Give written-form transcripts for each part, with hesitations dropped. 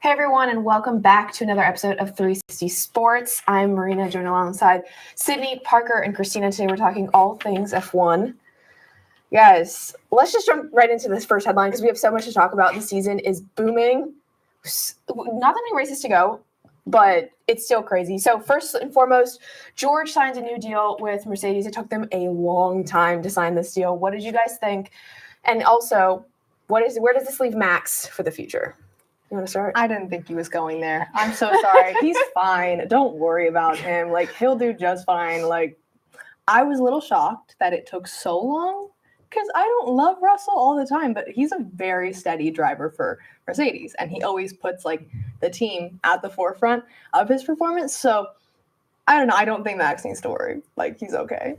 Hey everyone, and welcome back to another episode of 360 Sports. I'm Marina, joined alongside Sydney, Parker, and Christina. Today we're talking all things F1. Guys, let's just jump right into this first headline because we have so much to talk about. The season is booming. Not that many races to go, but it's still crazy. So first and foremost, George signed a new deal with Mercedes. It took them a long time to sign this deal. What did you guys think? And also, where does this leave Max for the future? You want to start? I didn't think he was going there. I'm so sorry. He's fine. Don't worry about him. He'll do just fine. I was a little shocked that it took so long because I don't love Russell all the time, but he's a very steady driver for Mercedes, and he always puts, the team at the forefront of his performance. So, I don't know. I don't think Max needs to worry. He's okay.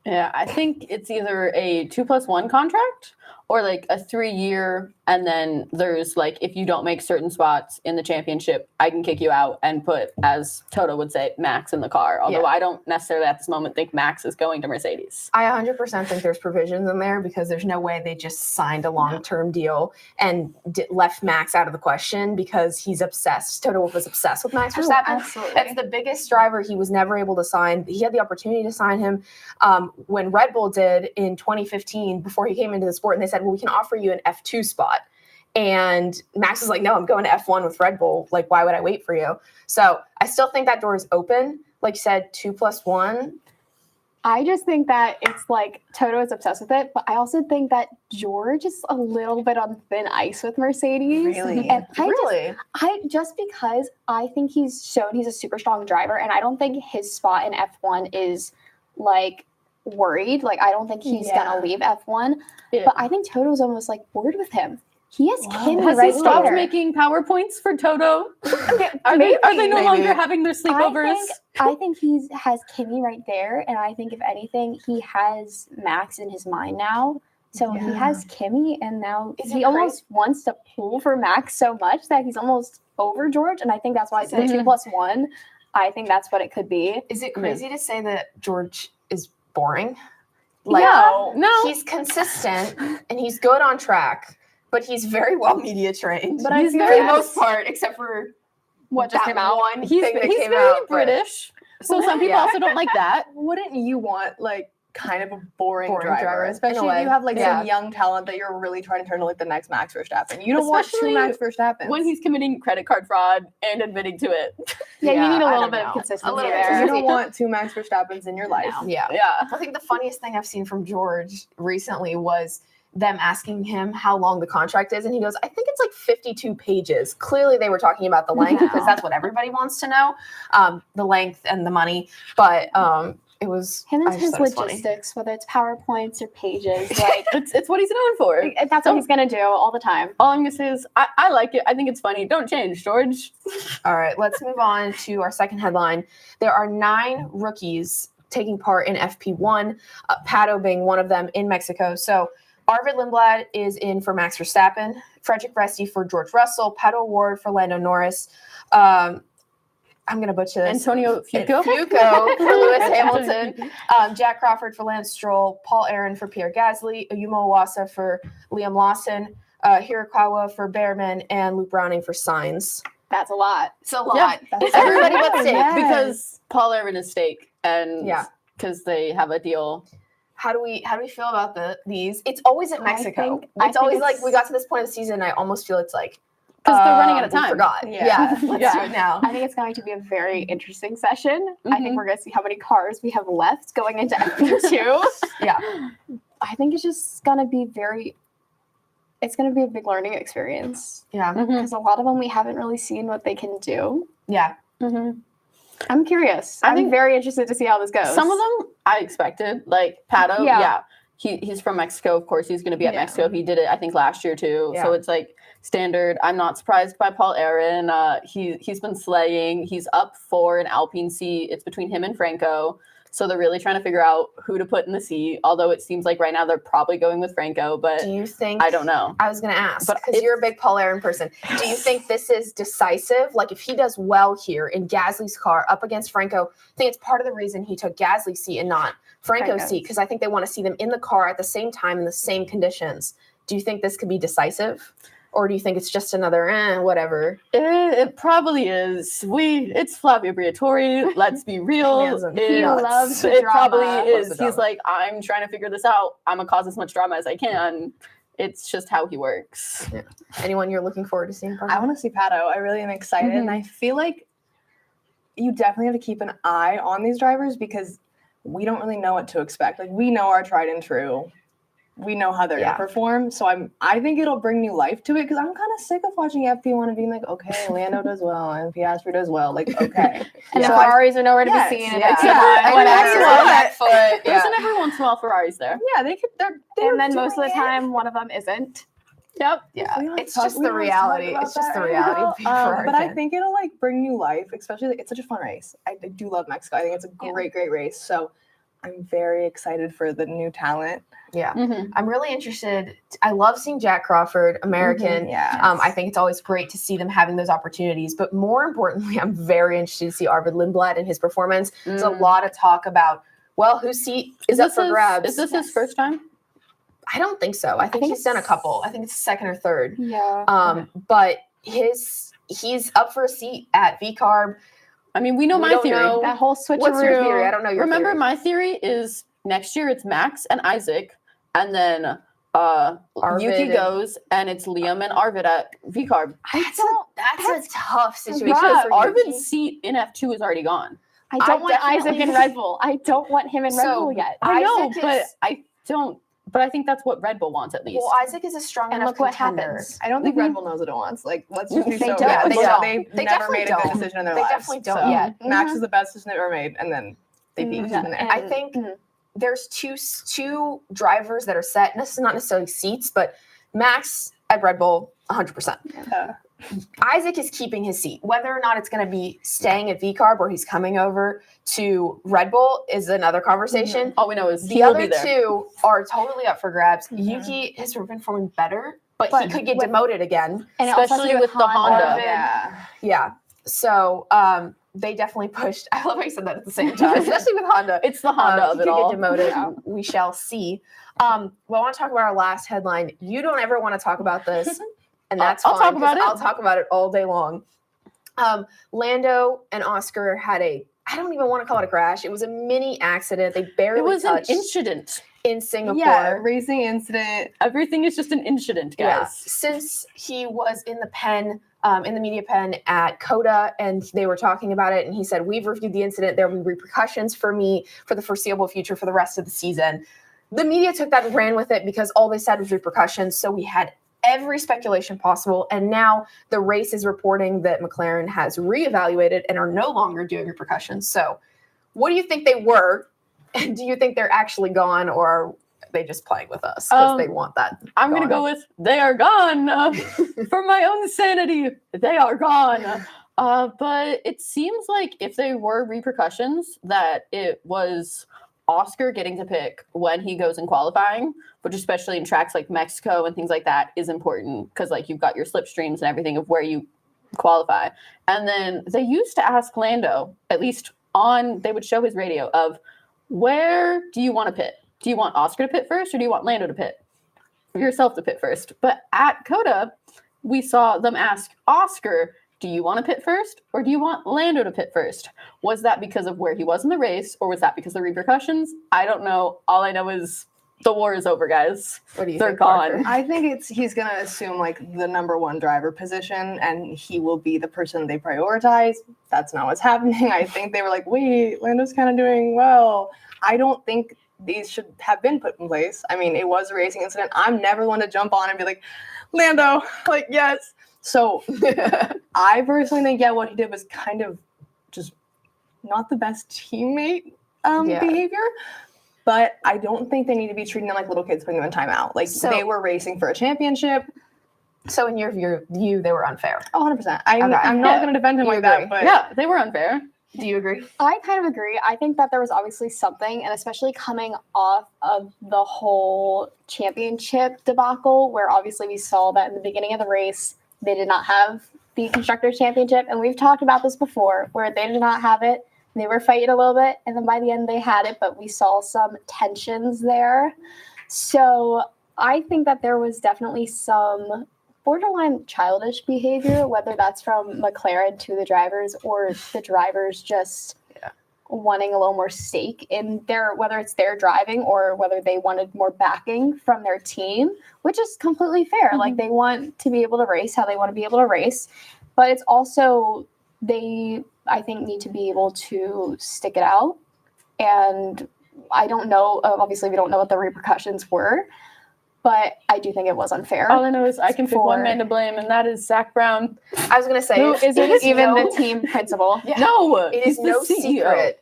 Yeah, I think it's either a 2+1 contract or a 3-year, and then there's if you don't make certain spots in the championship, I can kick you out and put, as Toto would say, Max in the car. Although I don't necessarily at this moment think Max is going to Mercedes. I 100% think there's provisions in there because there's no way they just signed a long-term deal and left Max out of the question because he's obsessed. Toto Wolff was obsessed with Max Verstappen. Absolutely. That's the biggest driver he was never able to sign. He had the opportunity to sign him when Red Bull did in 2015 before he came into the sport, and they said, well, we can offer you an F2 spot. And Max was like, no, I'm going to F1 with Red Bull. Why would I wait for you? So I still think that door is open. Like you said, 2+1. I just think that it's Toto is obsessed with it, but I also think that George is a little bit on thin ice with Mercedes. Really? And Just because I think he's shown he's a super strong driver, and I don't think his spot in F1 is worried. I don't think he's gonna leave F1. Yeah. But I think Toto's almost worried with him. He has Kimi Has right he stopped there. making PowerPoints for Toto? Are Maybe. they no longer having their sleepovers? I think he has Kimi right there, and I think if anything, he has Max in his mind now. So he has Kimi, and now he almost wants to pull for Max so much that he's almost over George, and I think that's why it's the 2+1. I think that's what it could be. Is it crazy to say that George is boring? No. He's consistent and he's good on track, but he's very well media trained. But he's I for feel the most part, except for What just that came out? one He's thing that very came out. British. So some people also don't like that. Wouldn't you want, kind of a boring driver, driver, in a especially way. if you have Yeah. some young talent that you're really trying to turn to the next Max Verstappen. You don't want Especially two Max Verstappens. When he's committing credit card fraud and admitting to it. Yeah, you need a I little don't bit know. of consistency A little there. You don't want two Max Verstappens in your life. Yeah. Yeah. I think the funniest thing I've seen from George recently was them asking him how long the contract is, and he goes, I think it's 52 pages. Clearly they were talking about the length because that's what everybody wants to know, the length and the money. But it was Him I and just his thought it was funny. logistics, whether it's PowerPoints or pages, It's what he's known for. that's what he's gonna do all the time. All I'm going to say is I like it. I think it's funny. Don't change, George. All right, let's move on to our second headline. There are 9 rookies taking part in FP1, Pato being one of them in Mexico. So Arvid Lindblad is in for Max Verstappen, Frederick Resti for George Russell, Pato Ward for Lando Norris. I'm going to butcher this. Antonio Fuqua. Fuqua for Lewis Hamilton, Jack Crawford for Lance Stroll, Paul Aaron for Pierre Gasly, Ayumu Iwasa for Liam Lawson, Hirakawa for Behrman, and Luke Browning for Sainz. That's a lot. It's a lot. Yeah, that's Everybody a lot. but Stake. Yes. because Paul Aaron is stake, and Yeah. because they have a deal. How do we feel about these? It's always at Mexico. I It's always think we got to this point of the season. I almost feel it's Because they're running out of we time. forgot. Yeah. Let's do it now. I think it's going to be a very interesting session. I Mhm. think we're going to see how many cars we have left going into FP2. Yeah. I think it's just going to be it's going to be a big learning experience Yeah. because a lot of them we haven't really seen what they can do. Yeah. Mm-hmm. I'm curious. I I'm think very interested to see how this goes. Some of them I expected, like Pato. Yeah. Yeah. He's from Mexico. Of course, he's going to be at Yeah. Mexico. He did it, I think, last year too. Yeah. So it's standard. I'm not surprised by Paul Aaron. He's been slaying. He's up for an Alpine seat. It's between him and Franco. So they're really trying to figure out who to put in the seat. Although it seems like right now they're probably going with Franco, but Do you think? I don't know. I was going to ask, But because you're a big Paul Aaron person. Do you think this is decisive? If he does well here in Gasly's car up against Franco, I think it's part of the reason he took Gasly's seat and not Franco's Franco's. seat, because I think they want to see them in the car at the same time in the same conditions. Do you think this could be decisive? or do you think it's just another whatever? It probably is. It's Flavio Briatore. Let's be real. Man's a It- nuts. loves the it drama. probably Loves is. the He's drama. like, I'm trying to figure this out. I'm gonna cause as much drama as I can. It's just how he works. Anyone you're looking forward to seeing? I want to see Pato. I really am excited, and I feel like you definitely have to keep an eye on these drivers because we don't really know what to expect. Like we know our tried and true. We know how they're Yeah. gonna perform. So I think it'll bring new life to it because I'm kind of sick of watching FP1 and being like, okay, Lando does well and Piastri does well. Like, okay. And Yeah. the Ferraris are nowhere to Yes, be seen. And yeah. it's Yeah, fine, I whatever. know. back foot. There's Yeah. an every once in a while Ferrari's there. Yeah, they could. They're And then most of the doing it. time, one of them isn't. Yep. Yeah. We don't It's talk- just we the don't talk reality. about It's just that the right reality now. of being a Ferrari But I fan. think it'll like bring new life, especially it's such a fun race. I do love Mexico. I think it's a Yeah. great race. So I'm very excited for the new talent. Yeah. Mhm. I'm really interested. I love seeing Jack Crawford, American. Yeah. I think it's always great to see them having those opportunities. But more importantly, I'm very interested to see Arvid Lindblad and his performance. There's a lot of talk about, well, whose seat is up this for grabs? Is this his Yes. first time? I don't think so. I think think he's done a it's- couple. I think it's second or third. Yeah. But he's up for a seat at VCARB. I mean, we know We my don't theory. know. That whole switcheroo. What's your theory? I don't know your Remember, theory. my theory is next year it's Max and Isaac, and then Arvid Yuki and- goes, and it's Liam and Arvid at VCARB. That's a tough situation. Because for Yuki. Arvid's seat in F2 is already gone. I don't want definitely- Isaac in Red Bull. I don't want him in Red So, Bull yet. I know, Isaac but is- I don't. But I think that's what Red Bull wants at least. Well, Isaac is a strong And enough look what contender. happens. I don't think Red Bull knows what it wants. Like, let's just be They so don't. Yeah, they real. don't. They've They never definitely made a good don't. decision in their They lives. definitely don't So yet. Max Mhm. is the best decision they've ever made, and then they peaked Mhm. in there. I think Mhm. there's two drivers that are set. And this is not necessarily seats, but Max at Red Bull, 100%. Yeah. Isaac is keeping his seat. Whether or not it's going to be staying at VCARB or he's coming over to Red Bull is another conversation. all we know is The he will be other there. two are totally up for grabs. Mhm. Yuki has been performing better, but he But could get with- demoted again. And it also has to Especially do with the Honda. Arvid. Yeah. Yeah. So they definitely pushed. I love how you said that at the same time, especially with Honda. It's the Honda He of could it all. get demoted. We shall see. Well, I want to talk about our last headline. You don't ever want to talk about this, and that's I'll fine, talk about 'cause it. I'll talk about it all day long. Lando and Oscar had I don't even want to call it a crash. It was a mini accident. They barely It was an touched incident. in Singapore. Yeah, racing incident. Everything is just an incident, Yeah. guys. Since he was in the pen, in the media pen at Coda, and they were talking about it, and he said, "We've reviewed the incident. There will be repercussions for me for the foreseeable future for the rest of the season." The media took that and ran with it because all they said was repercussions. So we had every speculation possible, and now the race is reporting that McLaren has reevaluated and are no longer doing repercussions. So, what do you think they were? And do you think they're actually gone, or are they just playing with us because they want that? I'm going to gone. go with they are gone. For my own sanity, they are gone. But it seems like if they were repercussions, that it was Oscar getting to pick when he goes in qualifying, which especially in tracks like Mexico and things like that is important because like you've got your slipstreams and everything of where you qualify. And then they used to ask Lando, at least they would show his radio of where do you want to pit? Do you want Oscar to pit first or do you want Lando to pit? Yourself to pit first. But at Coda, we saw them ask Oscar, do you want to pit first or do you want Lando to pit first? Was that because of where he was in the race or was that because of the repercussions? I don't know. All I know is the war is over, guys. What do you They're think, Parker? gone. I think he's gonna assume like the number one driver position, and he will be the person they prioritize. That's not what's happening. I think they were like, wait, Lando's kind of doing well. I don't think these should have been put in place. I mean, it was a racing incident. I'm never one to jump on and be like, Lando, like yes. So I personally think, yeah, what he did was kind of just not the best teammate Yeah. behavior. But I don't think they need to be treating them like little kids, putting them in timeout. Like So- they were racing for a championship. So, in your view, they were unfair. 100%. I'm Okay. not Yeah. going to defend him You like agree. that, but Yeah, they were unfair. Do you agree? I kind of agree. I think that there was obviously something, and especially coming off of the whole championship debacle, where obviously we saw that in the beginning of the race, they did not have the Constructors' Championship. And we've talked about this before, where they did not have it. They were fighting a little bit, and then by the end, they had it, but we saw some tensions there. So I think that there was definitely some borderline childish behavior, whether that's from McLaren to the drivers or the drivers just wanting a little more stake in whether it's their driving or whether they wanted more backing from their team, which is completely fair. Like they want to be able to race how they want to be able to race, but it's also I think need to be able to stick it out. And I don't know, obviously we don't know what the repercussions were, but I do think it was unfair. All I know is I can pick one man to blame, and that is Zach Brown. I was gonna say Who isn't even no- the team principal. Yeah. No, It he's is the no CEO. secret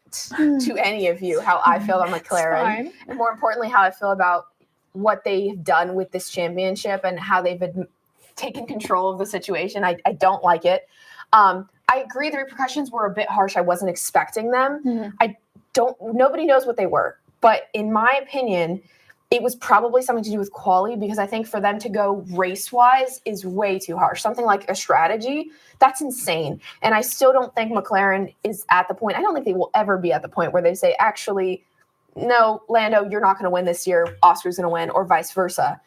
to any of you how I feel about McLaren, and more importantly, how I feel about what they've done with this championship and how they've taken control of the situation. I don't like it. I agree the repercussions were a bit harsh. I wasn't expecting them. Nobody knows what they were, but in my opinion, it was probably something to do with quality, because I think for them to go race-wise is way too harsh. Something like a strategy, that's insane. And I still don't think McLaren is at the point, I don't think they will ever be at the point where they say, actually, no, Lando, you're not going to win this year, Oscar's going to win, or vice versa.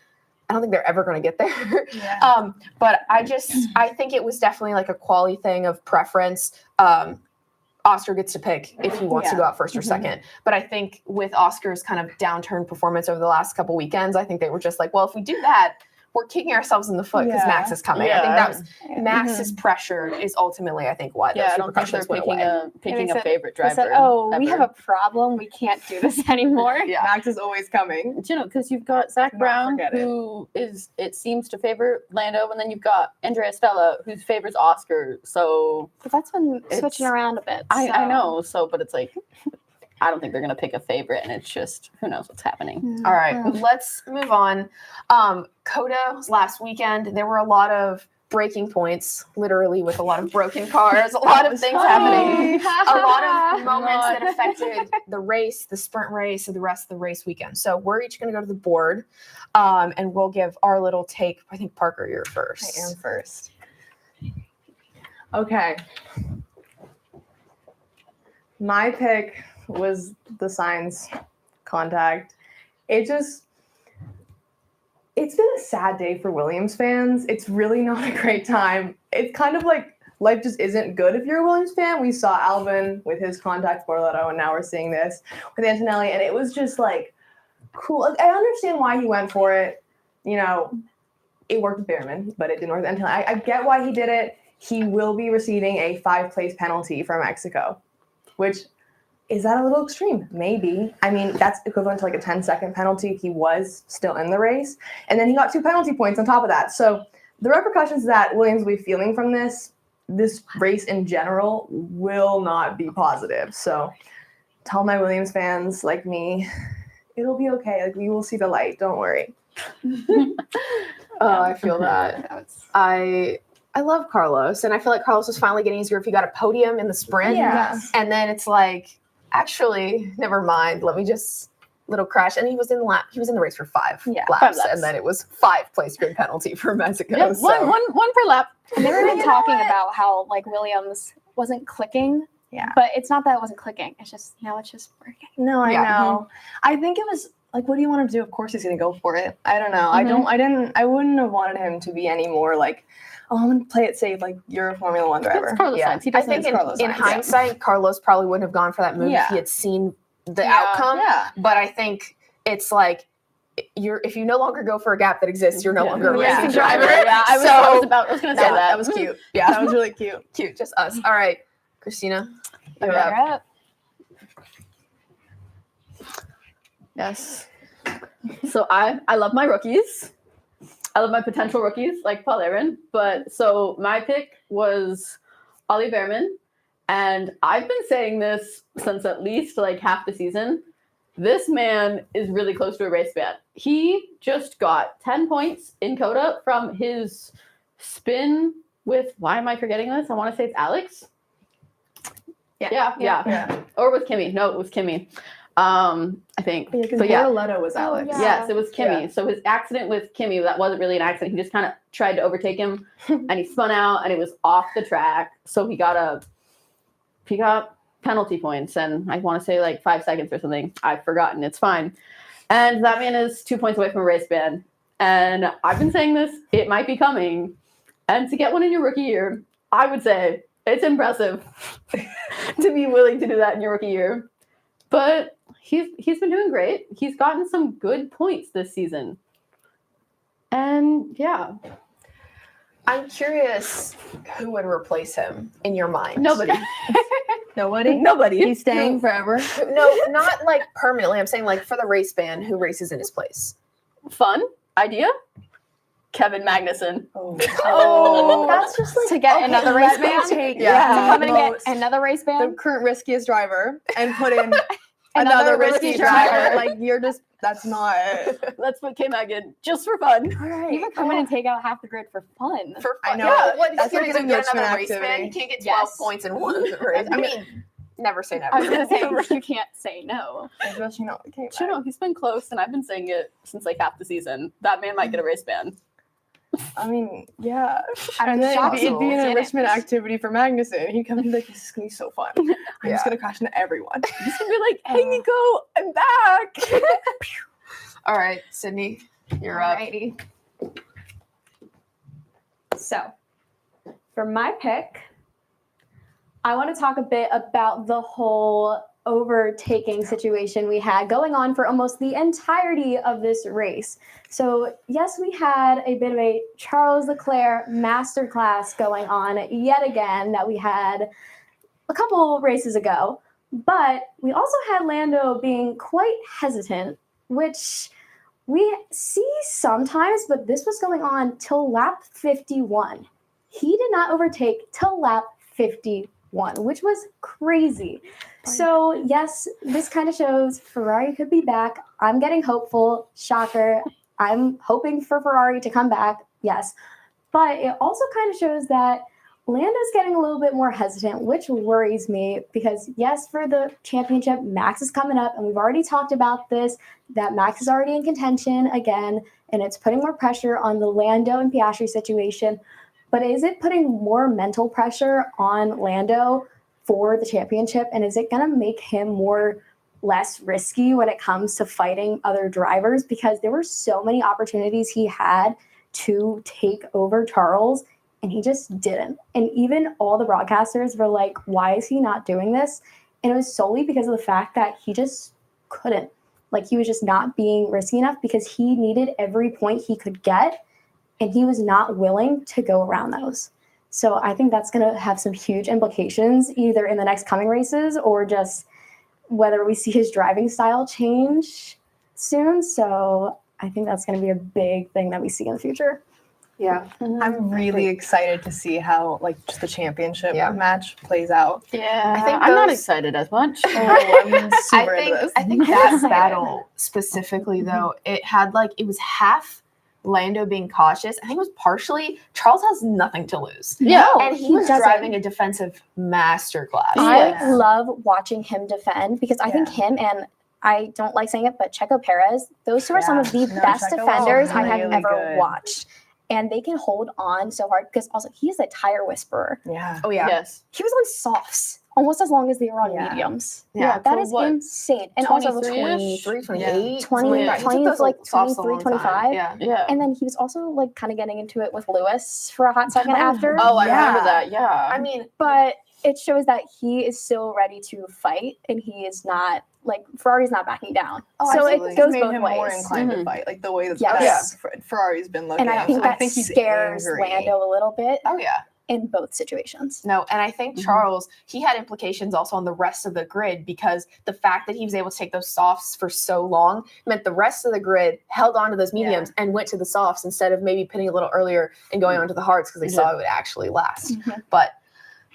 I don't think they're ever going to get there. Yeah. But I think it was definitely like a quality thing of preference. Oscar gets to pick if he wants to go out first or second. But I think with Oscar's kind of downturned performance over the last couple weekends, I think they were just like, well, if we do that, we're kicking ourselves in the foot because Max is coming. I think that was Max's pressure is ultimately, I think, why those Yeah, I don't think they're repercussions went away. picking a said- favorite They driver. said, "Oh, we ever. have a problem. We can't do this anymore." Yeah. Max is always coming. You know, because you've got Zach Not Brown, forget it. who it seems to favor Lando, and then you've got Andrea Stella, who favors Oscar. So But that's been It's- switching around a bit. I so. know. So, but it's like, I don't think they're going to pick a favorite, and it's just, who knows what's happening. All right, let's move on. COTA was last weekend. There were a lot of breaking points, literally with a lot of broken cars, a lot of things happening, a lot of moments that affected the race, the sprint race, and the rest of the race weekend. So we're each going to go to the board, and we'll give our little take. I think, Parker, you're first. I am first. Okay. My pick was the Sainz contact. It's been a sad day for Williams fans. It's really not a great time. It's kind of like life just isn't good if you're a Williams fan. We saw Albon with his contact Borletto, and now we're seeing this with Antonelli, and it was just like cool. Like, I understand why he went for it. You know, it worked with Behrman, but it didn't work with Antonelli. I get why he did it. He will be receiving a 5-place penalty for Mexico, which is that a little extreme? Maybe. I mean, that's equivalent to like a 10-second penalty if he was still in the race. And then he got 2 penalty points on top of that. So the repercussions that Williams will be feeling from this race in general will not be positive. So tell my Williams fans like me, it'll be okay. Like, we will see the light. Don't worry. I feel that. I love Carlos, and I feel like Carlos was finally getting his groove. He got a podium in the sprint. Yeah. And then it's like, actually, never mind. Let me just little crash. And he was in the race for 5 laps, 5 laps. and then it was 5-place grid penalty for Mexico. Yep, so. one per lap. And they were even You know talking what? about how like Williams wasn't clicking. Yeah. But it's not that it wasn't clicking. It's just now it's just working. No, I Yeah. know. I think it was like, what do you want him to do? Of course he's gonna go for it. I don't know. Mhm. I wouldn't have wanted him to be any more like, oh, I'm gonna play it safe, like you're a Formula One driver. It's Carlos Yeah. Sainz. He I doesn't think it's Carlos in Sainz. hindsight, Carlos probably wouldn't have gone for that move if Yeah. he had seen the Yeah. outcome. Yeah. But I think it's like, if you no longer go for a gap that exists, you're no Yeah. longer a Yeah. racing driver. Yeah, I was going to say that. That was cute. Yeah. That was really cute. Cute, just us. All right, Christina, you're Okay. up. You're up. Yes. So I love my rookies. I love my potential rookies like Paul Aaron. But so my pick was Ollie Behrman. And I've been saying this since at least like half the season. This man is really close to a race ban. He just got 10 points in COTA from his spin with, why am I forgetting this? I want to say it's Alex. Yeah. Or with Kimmy. No, it was Kimmy. I think. Because But yeah. Borletto was Alex. yeah. Yes, it was Kimmy. Yeah. So his accident with Kimmy, that wasn't really an accident. He just kind of tried to overtake him and he spun out and it was off the track. So he got penalty points and I want to say like 5 seconds or something. I've forgotten. It's fine. And that man is 2 points away from a race ban. And I've been saying this, it might be coming. And to get one in your rookie year, I would say it's impressive to be willing to do that in your rookie year. But he's been doing great. He's gotten some good points this season. And yeah. I'm curious who would replace him in your mind. Nobody. Nobody. He's staying forever. No, not like permanently. I'm saying like for the race ban, who races in his place? Fun idea? Kevin Magnussen. Oh, That's just like to get another race ban. Yeah. To come in and Most- get another race the ban. current riskiest driver and put in another risky driver. Like you're just that's not Let's put K-Mag in just for fun. all right. You can come in and take out half the grid for fun. For I fun. know. Yeah, what, That's he's like gonna an get another enrichment race ban? activity. He can't get 12 Yes. points in one race. I mean, never say never. I was gonna say you can't say no. Especially not okay. You know, he's been close, and I've been saying it since like half the season. That man might get a race ban. I mean, yeah. I'm And then shocked it'd be he an didn't. enrichment activity for Magnussen. He'd come and be like, this is gonna be so fun. I'm Yeah. just gonna crash into everyone. He's gonna be like, "Hey, Nico, I'm back." All right, Sydney, you're up. Alrighty. So, for my pick, I want to talk a bit about the whole overtaking situation we had going on for almost the entirety of this race. So, yes, we had a bit of a Charles Leclerc masterclass going on yet again that we had a couple races ago, but we also had Lando being quite hesitant, which we see sometimes, but this was going on till lap 51. He did not overtake till lap 51, which was crazy. So, yes, this kind of shows Ferrari could be back. I'm getting hopeful. Shocker. I'm hoping for Ferrari to come back. Yes. But it also kind of shows that Lando's getting a little bit more hesitant, which worries me because, yes, for the championship, Max is coming up, and we've already talked about this, that Max is already in contention again, and it's putting more pressure on the Lando and Piastri situation. But is it putting more mental pressure on Lando for the championship, and is it going to make him less risky when it comes to fighting other drivers? Because there were so many opportunities he had to take over Charles, and he just didn't. And even all the broadcasters were like, why is he not doing this? And it was solely because of the fact that he just couldn't. Like, he was just not being risky enough because he needed every point he could get, and he was not willing to go around those. So I think that's going to have some huge implications either in the next coming races or just whether we see his driving style change soon. So I think that's going to be a big thing that we see in the future. Yeah. I'm really excited to see how like just the championship Yeah. match plays out. Yeah, I think I'm not those- excited as much. Oh, I'm super into this. I think that battle specifically, though, it was half Lando being cautious. I think it was partially Charles has nothing to lose. Yeah. And he he was doesn't. driving a defensive masterclass. Yeah. I love watching him defend because I think him and I don't like saying it, but Checo Perez, those two are some of the No, best Checo is defenders I have really ever good. watched. And they can hold on so hard because also he's a tire whisperer. Yeah. Oh, yeah. Yes. He was on softs almost as long as they were on Yeah. mediums. Yeah. That for is what, insane. And also 23-ish? 23, 28, 20, 25. He took 20, those, like, softs a 23, long time. 25. Yeah. Yeah. And then he was also like kind of getting into it with Lewis for a hot second after. Oh, I Yeah. remember that. Yeah. I mean, But it shows that he is still ready to fight and he is not like Ferrari's not backing down. Oh, so absolutely. it goes made both him more ways. inclined to Mhm. fight, like the way that Yes. Ferrari's been looking. And I think that he's scares angry. Lando a little bit oh, yeah. in both situations. No, and I think Mhm. Charles, he had implications also on the rest of the grid because the fact that he was able to take those softs for so long meant the rest of the grid held on to those mediums and went to the softs instead of maybe pitting a little earlier and going on to the hards because they saw it would actually last. Mhm. But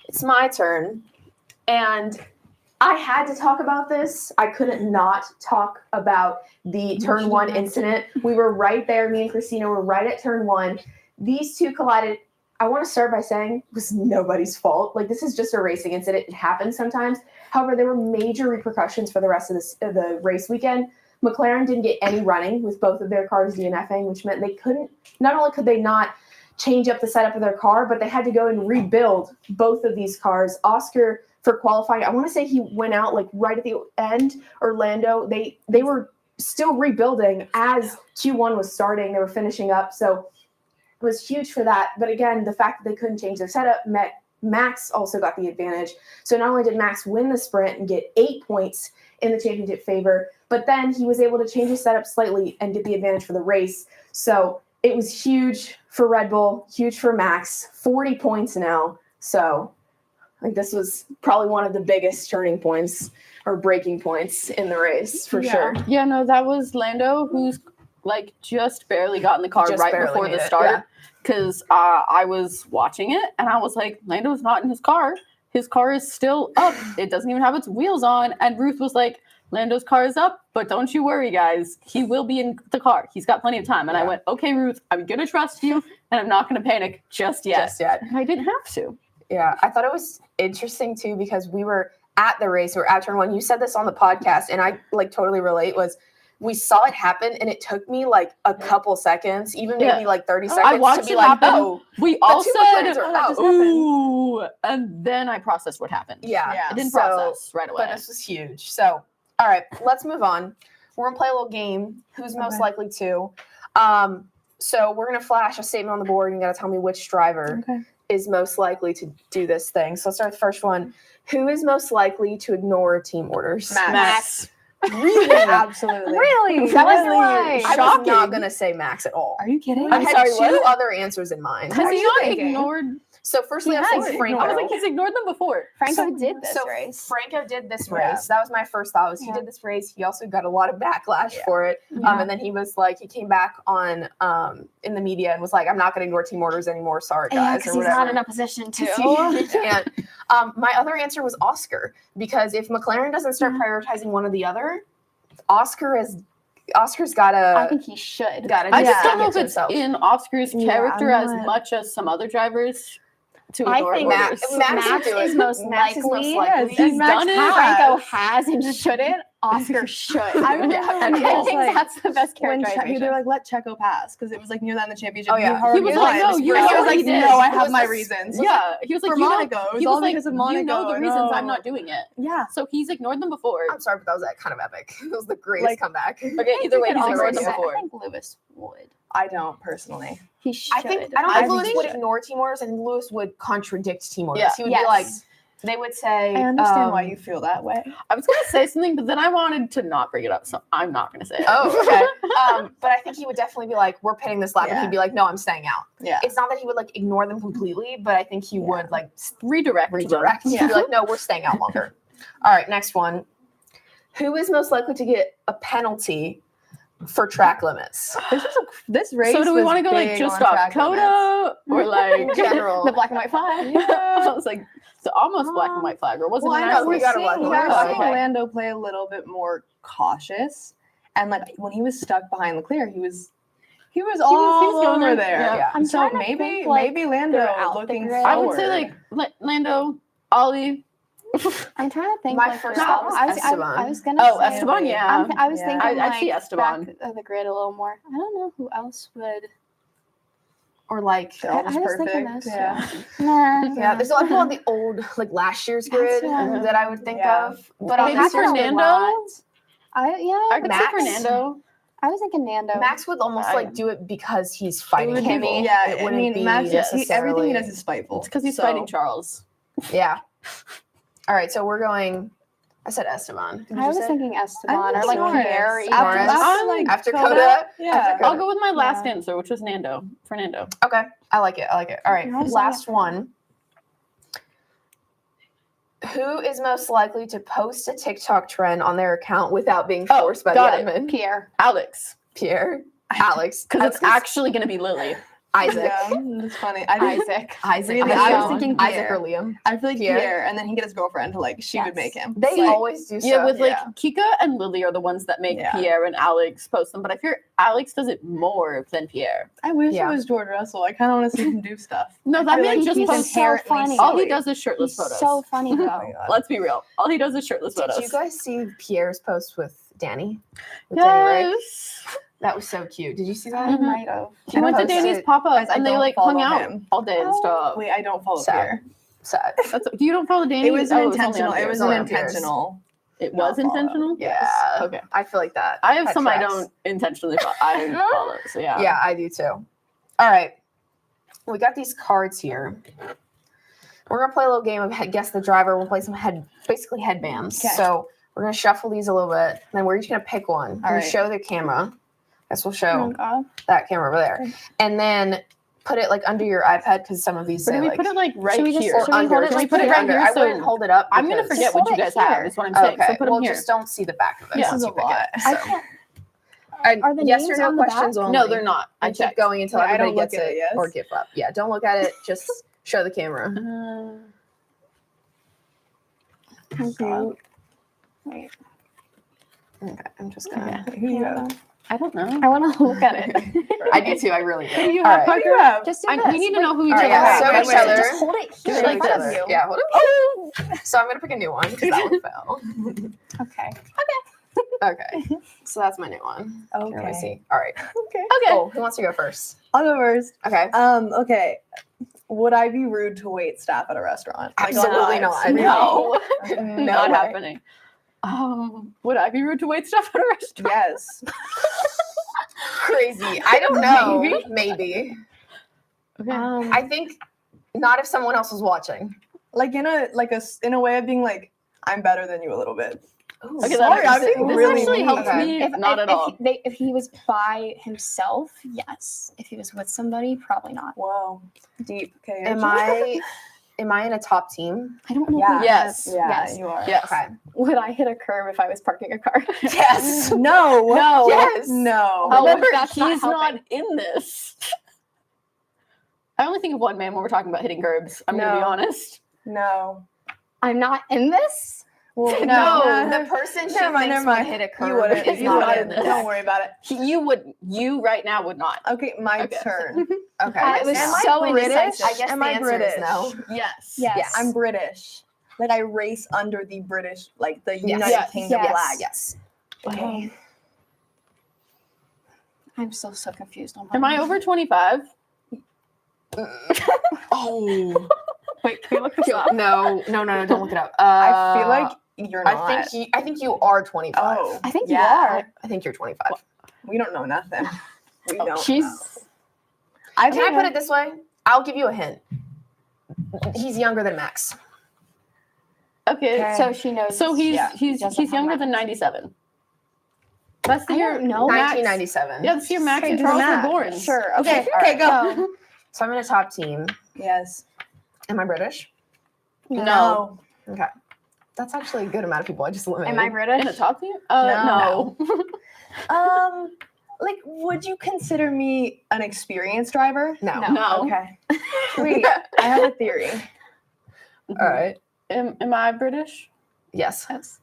it's my turn. And I had to talk about this. I couldn't not talk about the turn one incident. We were right there. Me and Christina were right at turn one. These two collided. I want to start by saying it was nobody's fault. Like, this is just a racing incident. It happens sometimes. However, there were major repercussions for the rest of the race weekend. McLaren didn't get any running with both of their cars DNFing, which meant they couldn't, not only could they not change up the setup of their car, but they had to go and rebuild both of these cars. Oscar, for qualifying, I want to say he went out like right at the end. Orlando, they were still rebuilding as Q1 was starting. They were finishing up. So it was huge for that. But again, the fact that they couldn't change their setup meant Max also got the advantage. So not only did Max win the sprint and get 8 points in the championship favor, but then he was able to change his setup slightly and get the advantage for the race. So it was huge for Red Bull, huge for Max, 40 points now. So I think this was probably one of the biggest turning points or breaking points in the race for sure. Yeah, no, that was Lando, who's like just barely got in the car Just right barely before made the it, yeah. start. Because I was watching it and I was like, Lando's not in his car. His car is still up. It doesn't even have its wheels on. And Ruth was like, Lando's car is up, but don't you worry, guys. He will be in the car. He's got plenty of time. And I went, okay, Ruth, I'm going to trust you and I'm not going to panic just yet. Just yet. And I didn't have to. Yeah, I thought it was interesting too because we were at the race, we were at turn one. You said this on the podcast, and I like totally relate. Was we saw it happen, and it took me like a couple seconds, even maybe like 30 seconds, I watched to be it like, happen. "Oh, We all two said, McLarens are out." ooh, and then I processed what happened. Yeah, Yeah. I didn't So- process right away. But this was huge. So, all right, let's move on. We're gonna play a little game. Who's most likely to? So we're gonna flash a statement on the board, and you gotta tell me which driver is most likely to do this thing. So let's start with the first one. Who is most likely to ignore team orders? Max. Really? Absolutely. Really? That was Really? I was Shocking. not gonna say Max at all. Are you kidding? I I'm had sorry, two what? other answers in mind. Has he you not thinking? ignored? So firstly, He I was has saying Franco. I was like, he's ignored them before. Franco So- did this so race. Franco did this Yeah. race. That was my first thought. Was he Yeah. did this race. He also got a lot of backlash Yeah. for it. Yeah. And then he was like, he came back on in the media and was like, "I'm not going to ignore team orders anymore. Sorry, Yeah, guys." because or he's whatever. not in a position to. He can't. My other answer was Oscar because if McLaren doesn't start prioritizing one or the other, Oscar's got I to think he should. I just don't know if to it's himself. in Oscar's Yeah, character I'm as not- much as some other drivers to I ignore think orders. Max Max would do is it. most Max is most likely. likely. He's done it. Franco has and shouldn't. Oscar should. I remember Yeah, when and it I was think like, that's the best when characterization. they were like, let Checo pass because it was like near that in the championship. Oh, yeah. He was like, no, you he know was what like, he did. no, I Was have my this- reasons. Yeah, he was like, For you know, Monaco. It was he all was like, because of you know Monaco, the and reasons I'm oh. not doing it. Yeah. So he's ignored them before. I'm sorry, but that was kind of epic. It was the greatest Like- comeback. Okay, either way, Could he's also ignored them say- before. I think Lewis would. I don't personally. He should. I don't think I Lewis think would he ignore team orders, and Lewis would contradict team orders. Yeah. He would Yes. be like, they would say, I understand why um, you feel that way. I was gonna say something, but then I wanted to not bring it up, so I'm not gonna say it. Oh, okay. But I think he would definitely be like, we're pitting this lap, and Yeah. he'd be like, no, I'm staying out. Yeah. It's not that he would like ignore them completely, but I think he would like Redirect. redirect. He'd be like, no, we're staying out longer. All right, next one. Who is most likely to get a penalty for track limits? This race. So do we want to go like just off Coda or like In general. The black and white flag. I was like the almost black and white flag, or was it? Well, an I know, actual- we got a black and white We're flag. seeing Okay. Lando play a little bit more cautious, and like when he was stuck behind Leclerc, he was all going over there. there. Yeah. I'm So trying to maybe think, like, maybe Lando throughout the looking grid. I would say forward. like Lando, Ollie. I'm trying to think. My like, first throughout- thought was I Esteban. I was gonna. Oh, say- Esteban, yeah. I was Yeah. thinking I'd like see Esteban. back of the grid a little more. I don't know who else would. Or like, They're all I just was thinking perfect. those, Yeah. Nah. yeah, there's a lot of people on the old, like last year's grid what- that I would think Yeah. of. But Maybe on this year's Fernando? I could Max? say Fernando. I was thinking Nando. Max would almost I- like do it because he's fighting would be people. me. Yeah, It I wouldn't mean, be Max, everything he necessarily- does is spiteful. It's because he's So- fighting Charles. Yeah. All right, so we're going. I said Esteban. Did I you was say? thinking Esteban I or think like Norris. Pierre. even. Norris. After Coda? Yeah. After I'll go with my last answer, which was Fernando. Okay, I like it. All right, I was last saying- one. Who is most likely to post a TikTok trend on their account without being Oh, forced by got the it. admin? Pierre. Alex. Pierre, Alex, Because I it's was gonna actually going to be Lily. Isaac. Yeah, that's funny. I didn't- Isaac. Isaac. Really? I was Liam. thinking Isaac Pierre. or Liam. I feel like Pierre. Pierre, and then he get his girlfriend to like she would Yes. make him. They Like, always do so. Yeah, with like yeah. Kika and Lily are the ones that make Yeah. Pierre and Alex post them. But I fear Alex does it more than Pierre. I wish Yeah. it was George Russell. I kind of want to see him do stuff. No, that I feel man like just he's posts. so inherently funny. All he silly. does is shirtless He's photos. so funny Oh though. my God. Let's be real. All he does is shirtless Did photos. you guys see Pierre's post with Danny? With Danny Rick? Yes. That was so cute. Did you see I that? Mhm. might have. He went to posted Danny's it. pop up Guys, I and they don't like hung follow out him. all day and Oh. stuff. Wait, I don't follow Sad. Pierre. Sad. That's, you don't follow Danny? It was Oh, an it's only on intentional. It Pierre. was only an on Pierre's. intentional. It not was follow. intentional? Yeah. Okay. I feel like that. I have That some I tracks. don't intentionally follow. I follow. So yeah. Yeah, I do too. All right. We got these cards here. We're gonna play a little game of guess the driver. We'll play some basically headbands. Okay. So we're gonna shuffle these a little bit, and then we're each gonna pick one. All We right. show the camera. Guess we'll Oh show my god. that camera over there, and then put it like under your iPad because some of these But say do we like put it like right Should we just- here? or should we under. hold it Just like put it right under. here I so- wouldn't hold it up. I'm gonna because- forget what you hold it guys have. here. Is what I'm saying. Okay. So put them well, here. just don't see the back of it Yeah. once This you is a pick lot. it. I So. can't. And Are the yes or names no on the questions back? only. No, they're not. I And keep checked. going until Yeah, I everybody don't look gets at it it, yes? or give up. Yeah, don't look at it. Just show the camera. Oh, wait. Okay, I'm just gonna. Who do you have? I don't know. I want to look at it. I do too. I really do. Who do you All have, right. Who do you have? Just do We this. need to know who each All other right, yeah, has. so wait, each wait, other. Just hold it Just here. like in front of this. you. Yeah, hold it. So I'm gonna pick a new one because that one fell. Okay. Okay, so that's my new one. Here, let me Okay. see. All right. Okay. Okay. Cool. Who wants to go first? I'll go first. Okay. Okay. Would I be rude to wait staff at a restaurant? Like, Absolutely on not. vibes? No. No Not way. happening. Would I be rude to wait staff at a restaurant? Yes. Crazy. I don't know. Maybe. Okay. I think not if someone else was watching. Like in a way of being like, I'm better than you a little bit. Ooh, Okay, Sorry, that I'm being this really actually mean. helps Okay. me. Not at all. If he was by himself, yes. If he was with somebody, probably not. Whoa. Deep. Okay. Am I in a top team? I don't know. Yeah. Who Yes. Yeah, Yes. you are. Yes. Okay. Would I hit a curb if I was parking a car? Yes. No. No. Yes. No. Oh, Remember, that's not he's not helping. in this. I only think of one man when we're talking about hitting curbs. I'm gonna be No. honest. No. I'm not in this? Well, No, the person she Never mind, thinks never mind. would hit a curb You wouldn't. is You not wouldn't. in this. Don't worry about it. You right now would not. Okay, my Okay. turn. Okay. I was Am I so British? indecisive. I guess Am the I answer British? is no. Yes. Yes. Yes. I'm British. Like I race under the British, like the United Yes. Kingdom Yes. flag. Yes. Okay. I'm still so confused on Am I over 25? Oh. Wait, can we look this up? No, don't look it up. I feel like you're not. I think you are 25. Oh, I think yeah. you are. I think you're 25. We don't know nothing. We Oh, don't. she's- know. I Can I put it this way? I'll give you a hint. He's younger than Max. Okay. Okay. So she knows. So he's Yeah. he's Doesn't he's have younger Max. than 97. That's the I year. don't know. Max- 1997. Yeah, that's the year Max Okay, and do the Charles were math. born. Sure. Okay. Okay. Okay. Go. So, So I'm in a top team. Yes. Am I British? No. Okay. That's actually a good amount of people I just eliminated. am I In a British? top team? No. No. Like, would you consider me an experienced driver? No. No. No. Okay. Wait, I have a theory. All right. Am I British? Yes. Yes.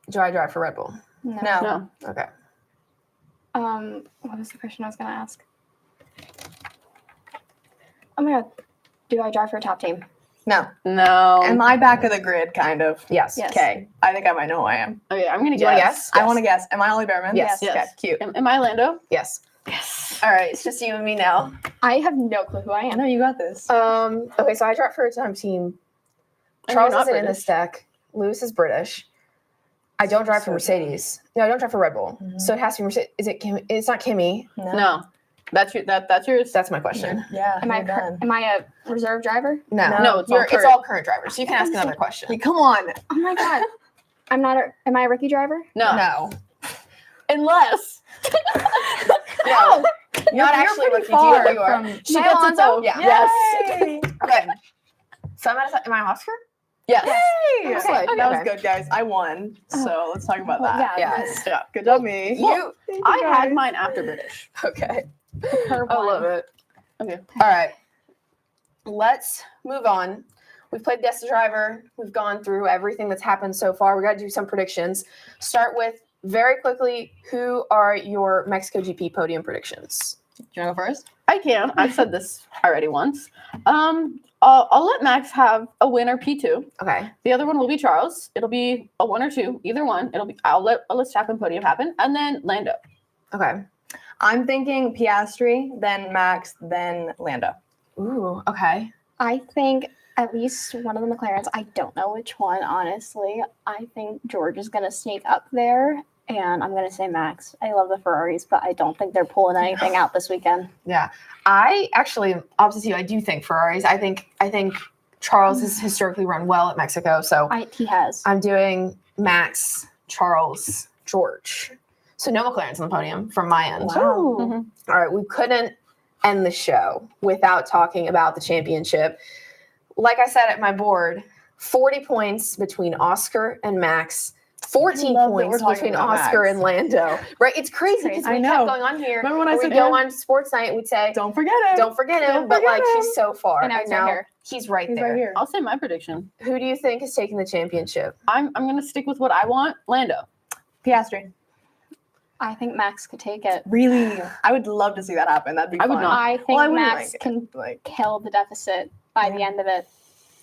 Do I drive for Red Bull? No. No. Okay. What was the question I was going to ask? Oh my god. Do I drive for a top team? No. No. Am I back of the grid, kind of? Yes. Yes. Okay. I think I might know who I am. Okay, I'm gonna Do you want to guess. guess? I want to guess. Am I Ollie Behrman? Yes. Yes. Okay, cute. Am I Lando? Yes. Yes. All right. It's just you and me now. I have no clue who I I am. know you got this. Okay. So I drive for a top team. And you're Charles not isn't in British. this deck. Lewis is British. I don't drive for So Mercedes. No, I don't drive for Red Bull. Mhm. So it has to be Mercedes. Is it Kim? It's not Kimmy. No. That's yours. That's my question. Yeah. Am I you're done. am I a reserve driver? No. No, it's all It's current. all current drivers. So you can ask another question. Hey, come on. Oh my god. I'm not a am I a rookie driver? No. No. Unless. No. Not You're actually pretty rookie. Do you know far who you are? from- She Am I gets it Alonso? though. Yeah. Yes. Yay! Okay. So am I Oscar? Yes. Yay! Okay, That was okay. good, guys. I won. So let's talk about Well, that. yeah. Yes. Yeah. Good job, me. You. Thank you, I had guys. mine after British. Okay. Her I one. love it. Okay. All right. Let's move on. We've played Guess the Driver. We've gone through everything that's happened so far. We got to do some predictions. Start with very quickly. Who are your Mexico GP podium predictions? Do you want to go first? I can. I've said this already once. I'll let Max have a win or P2. Okay. The other one will be Charles. It'll be a 1 or 2, either one. I'll let Verstappen podium happen, and then Lando. Okay. I'm thinking Piastri, then Max, then Lando. Ooh. Okay. I think at least one of the McLarens. I don't know which one, honestly. I think George is going to sneak up there, and I'm going to say Max. I love the Ferraris, but I don't think they're pulling anything out this weekend. Yeah. I actually, opposite to you, I do think Ferraris. I think Charles has historically run well at Mexico, so He has. I'm doing Max, Charles, George. So no McLarens on the podium from my end. Wow. Mhm. All right, we couldn't end the show without talking about the championship. Like I said at my board, 40 points between Oscar and Max. 14 love that we're points talking between about Oscar Max. and Lando. Right? It's crazy because I we know. kept going on here. Remember when I we'd said go him? on sports night, we'd say, Don't forget him. don't forget him, Don't but forget like him. he's so far. And now he's right here. He's right He's there. right here. I'll say my prediction. Who do you think is taking the championship? I'm going to stick with what I want. Lando. Piastri. I think Max could take it. Really? I would love to see that happen. That'd be I would fun. not. I think Well, I wouldn't Max like it. can Like, kill the deficit by the end of it.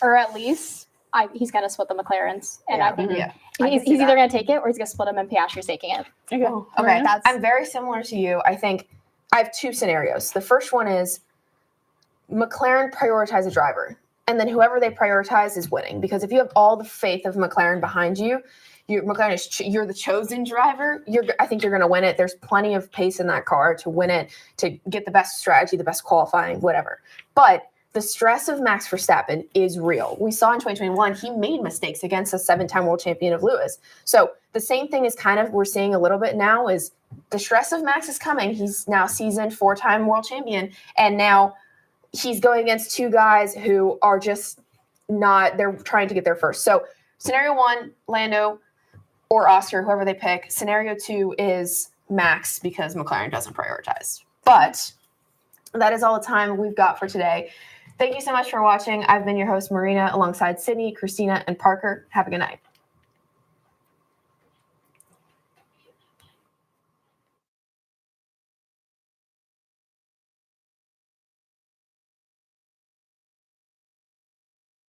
Or at least he's going to split the McLarens. And I think Yeah. I he's can see either that. going to take it or he's going to split them and Piastri's taking it. Okay. Okay, Marina? that's I'm very similar to you. I think I have two scenarios. The first one is McLaren prioritize a driver, and then whoever they prioritize is winning. Because if you have all the faith of McLaren behind you, McLaren is you're the chosen driver. I think you're going to win it. There's plenty of pace in that car to win it, to get the best strategy, the best qualifying, whatever. But the stress of Max Verstappen is real. We saw in 2021 he made mistakes against a 7-time world champion of Lewis. So the same thing is kind of we're seeing a little bit now is the stress of Max is coming. He's now seasoned 4-time world champion, and now he's going against two guys who are just not. They're trying to get there first. So scenario 1, Lando or Oscar, whoever they pick. Scenario 2 is Max because McLaren doesn't prioritize. But that is all the time we've got for today. Thank you so much for watching. I've been your host, Marina, alongside Sydney, Christina, and Parker. Have a good night.